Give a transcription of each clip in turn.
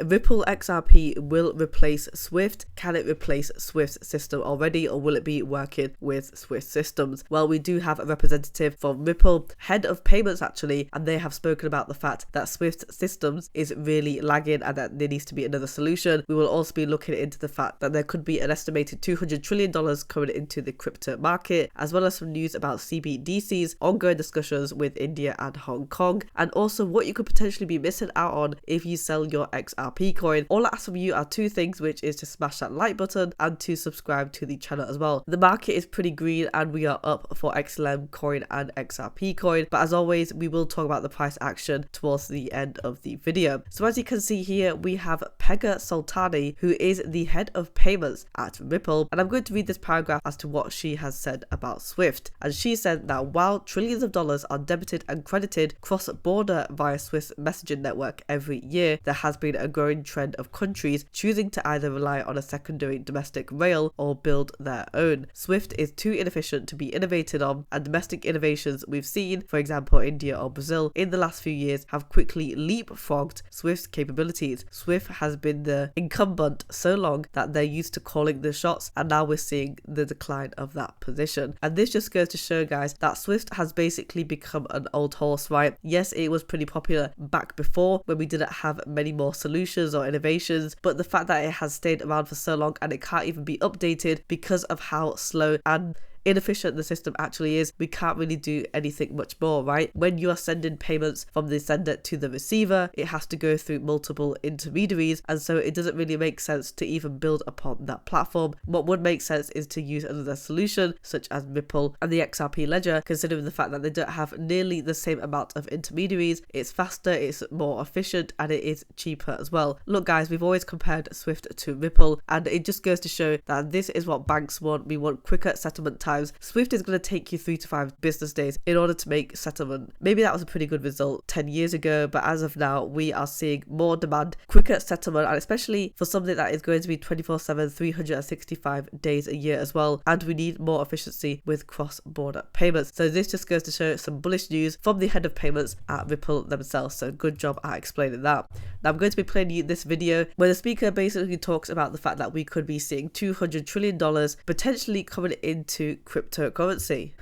Ripple XRP will replace Swift. Can it replace Swift's system already, or will it be working with Swift systems? Well, we do have a representative from Ripple, head of payments actually, and they have spoken about the fact that Swift systems is really lagging and that there needs to be another solution. We will also be looking into the fact that there could be an estimated $200 trillion coming into the crypto market, as well as some news about CBDCs, ongoing discussions with India and Hong Kong, and also what you could potentially be missing out on if you sell your XRP coin. All I ask from you are two things, which is to smash that like button and to subscribe to the channel as well. The market is pretty green and we are up for XLM coin and XRP coin, but as always we will talk about the price action towards the end of the video. So as you can see here, we have Pegah Soltani, who is the head of payments at Ripple, and I'm going to read this paragraph as to what she has said about Swift. And she said that while trillions of dollars are debited and credited cross-border via Swift's messaging network every year, there has been a growing trend of countries choosing to either rely on a secondary domestic rail or build their own. Swift is too inefficient to be innovated on, and domestic innovations we've seen, for example India or Brazil, in the last few years have quickly leapfrogged Swift's capabilities. Swift has been the incumbent so long that they're used to calling the shots, and now we're seeing the decline of that position. And this just goes to show, guys, that Swift has basically become an old horse, right? Yes, it was pretty popular back before when we didn't have many more solutions or innovations, but the fact that it has stayed around for so long and it can't even be updated because of how slow and inefficient the system actually is, we can't really do anything much more, right? When you are sending payments from the sender to the receiver, it has to go through multiple intermediaries, and so it doesn't really make sense to even build upon that platform. What would make sense is to use another solution such as Ripple and the XRP ledger, considering the fact that they don't have nearly the same amount of intermediaries. It's faster, it's more efficient, and it is cheaper as well. Look guys, we've always compared Swift to Ripple, and it just goes to show that this is what banks want. We want quicker settlement time. Swift is going to take you 3 to 5 business days in order to make settlement. Maybe that was a pretty good result 10 years ago, but as of now, we are seeing more demand, quicker settlement, and especially for something that is going to be 24/7, 365 days a year as well. And we need more efficiency with cross-border payments. So this just goes to show some bullish news from the head of payments at Ripple themselves. So good job at explaining that. Now I'm going to be playing you this video where the speaker basically talks about the fact that we could be seeing $200 trillion potentially coming into cryptocurrency.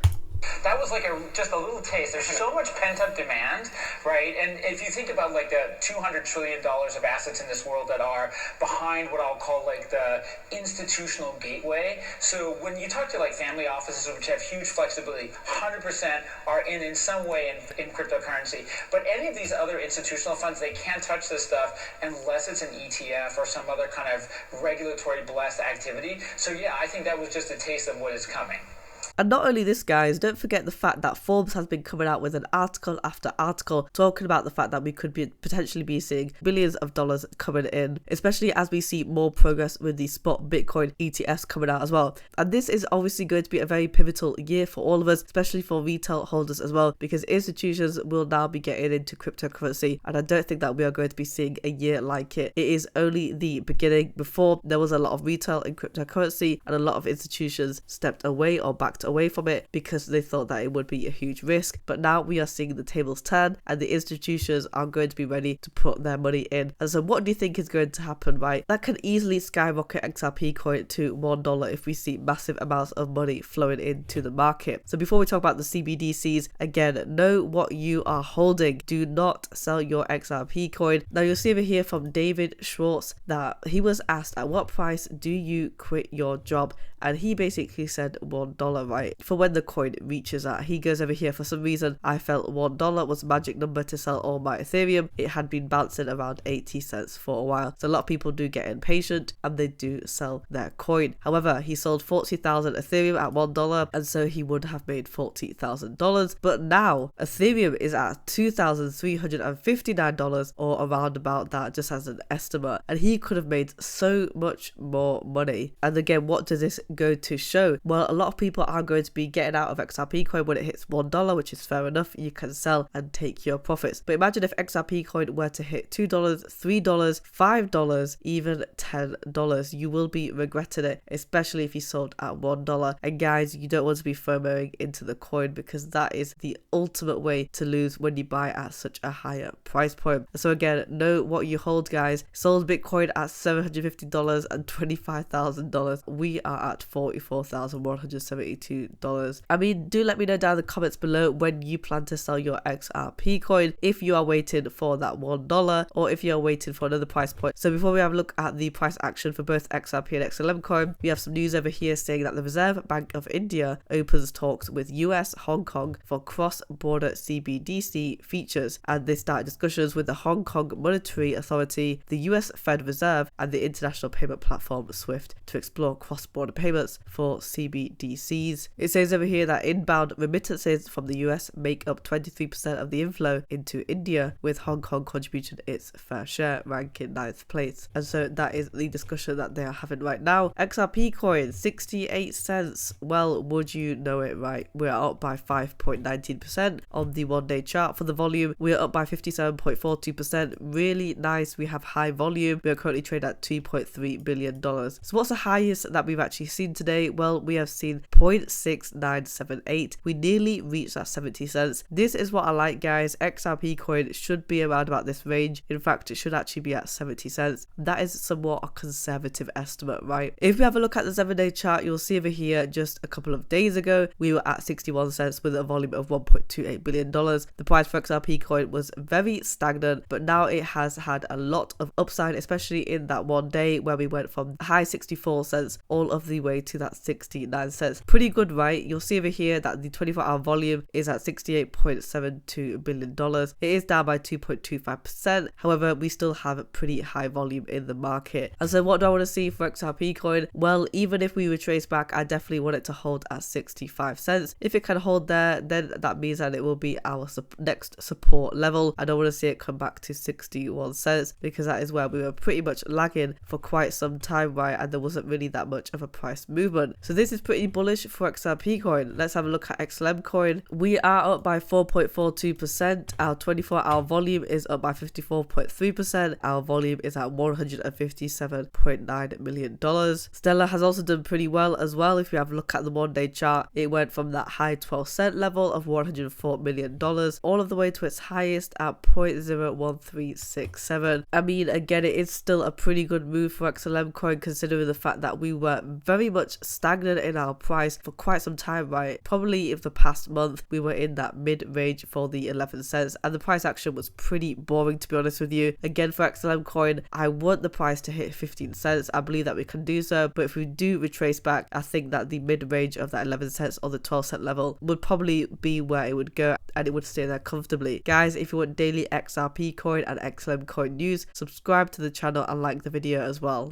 That was like just a little taste. There's so much pent-up demand, right? And if you think about like the $200 trillion of assets in this world that are behind what I'll call like the institutional gateway. So when you talk to like family offices, which have huge flexibility, 100% are in some way in cryptocurrency. But any of these other institutional funds, they can't touch this stuff unless it's an ETF or some other kind of regulatory blessed activity. So yeah, I think that was just a taste of what is coming. And not only this, guys, don't forget the fact that Forbes has been coming out with an article after article talking about the fact that we could be potentially be seeing billions of dollars coming in, especially as we see more progress with the spot Bitcoin ETFs coming out as well. And this is obviously going to be a very pivotal year for all of us, especially for retail holders as well, because institutions will now be getting into cryptocurrency, and I don't think that we are going to be seeing a year like it. It is only the beginning. Before, there was a lot of retail in cryptocurrency and a lot of institutions stepped away or backed away from it because they thought that it would be a huge risk. But now we are seeing the tables turn and the institutions are going to be ready to put their money in. And so what do you think is going to happen, right? That can easily skyrocket XRP coin to $1 if we see massive amounts of money flowing into the market. So before we talk about the CBDCs, again, know what you are holding. Do not sell your XRP coin. Now you'll see over here from David Schwartz that he was asked, at what price do you quit your job? And he basically said $1, right? For when the coin reaches that. He goes over here, for some reason, I felt $1 was a magic number to sell all my Ethereum. It had been bouncing around 80 cents for a while. So a lot of people do get impatient and they do sell their coin. However, he sold 40,000 Ethereum at $1, and so he would have made $40,000. But now Ethereum is at $2,359 or around about that, just as an estimate. And he could have made so much more money. And again, what does this go to show? Well, a lot of people are are going to be getting out of XRP coin when it hits $1, which is fair enough. You can sell and take your profits. But imagine if XRP coin were to hit $2, $3, $5, even $10. You will be regretting it, especially if you sold at $1. And guys, you don't want to be FOMOing into the coin, because that is the ultimate way to lose when you buy at such a higher price point. So again, know what you hold, guys. Sold Bitcoin at $750 and $25,000. We are at $44,172. I mean, do let me know down in the comments below when you plan to sell your XRP coin, if you are waiting for that $1 or if you are waiting for another price point. So before we have a look at the price action for both XRP and XLM coin, we have some news over here saying that the Reserve Bank of India opens talks with US Hong Kong for cross-border CBDC features, and they start discussions with the Hong Kong Monetary Authority, the US Fed Reserve, and the international payment platform SWIFT to explore cross-border payments for CBDCs. It says over here that inbound remittances from the US make up 23% of the inflow into India, with Hong Kong contributing its fair share, ranking 9th place. And so that is the discussion that they are having right now. XRP coin, 68 cents. Well, would you know it, right? We're up by 5.19% on the one-day chart. For the volume, we're up by 57.42%. Really nice. We have high volume. We are currently trading at $2.3 billion. So what's the highest that we've actually seen today? Well, we have seen 0.6978. We nearly reached that 70 cents. This is what I like, guys. XRP coin should be around about this range. In fact, it should actually be at 70 cents. That is somewhat a conservative estimate, right? If we have a look at the 7-day chart, you'll see over here just a couple of days ago, we were at 61 cents with a volume of $1.28 billion. The price for XRP coin was very stagnant, but now it has had a lot of upside, especially in that one day where we went from high 64 cents all of the way to that 69 cents. Pretty good, right? You'll see over here that the 24-hour volume is at $68.72 billion. It is down by 2.25%. However, we still have a pretty high volume in the market. And so what do I want to see for XRP coin? Well, even if we retrace back, I definitely want it to hold at 65 cents. If it can hold there, then that means that it will be our next support level. I don't want to see it come back to 61 cents, because that is where we were pretty much lagging for quite some time, right? And there wasn't really that much of a price movement. So this is pretty bullish for XRP coin. Let's have a look at XLM coin. We are up by 4.42%. Our 24-hour volume is up by 54.3%. Our volume is at $157.9 million. Stellar has also done pretty well as well. If you have a look at the one-day chart, it went from that high 12-cent level of $104 million all of the way to its highest at 0.01367. I mean, again, it is still a pretty good move for XLM coin, considering the fact that we were very much stagnant in our price for quite some time, right? Probably if the past month we were in that mid-range for the 11 cents, and the price action was pretty boring, to be honest with you. Again, for XLM coin, I want the price to hit 15 cents. I believe that we can do so, but if we do retrace back, I think that the mid-range of that 11 cents or the 12-cent level would probably be where it would go, and it would stay there comfortably. Guys, if you want daily XRP coin and XLM coin news, subscribe to the channel and like the video as well.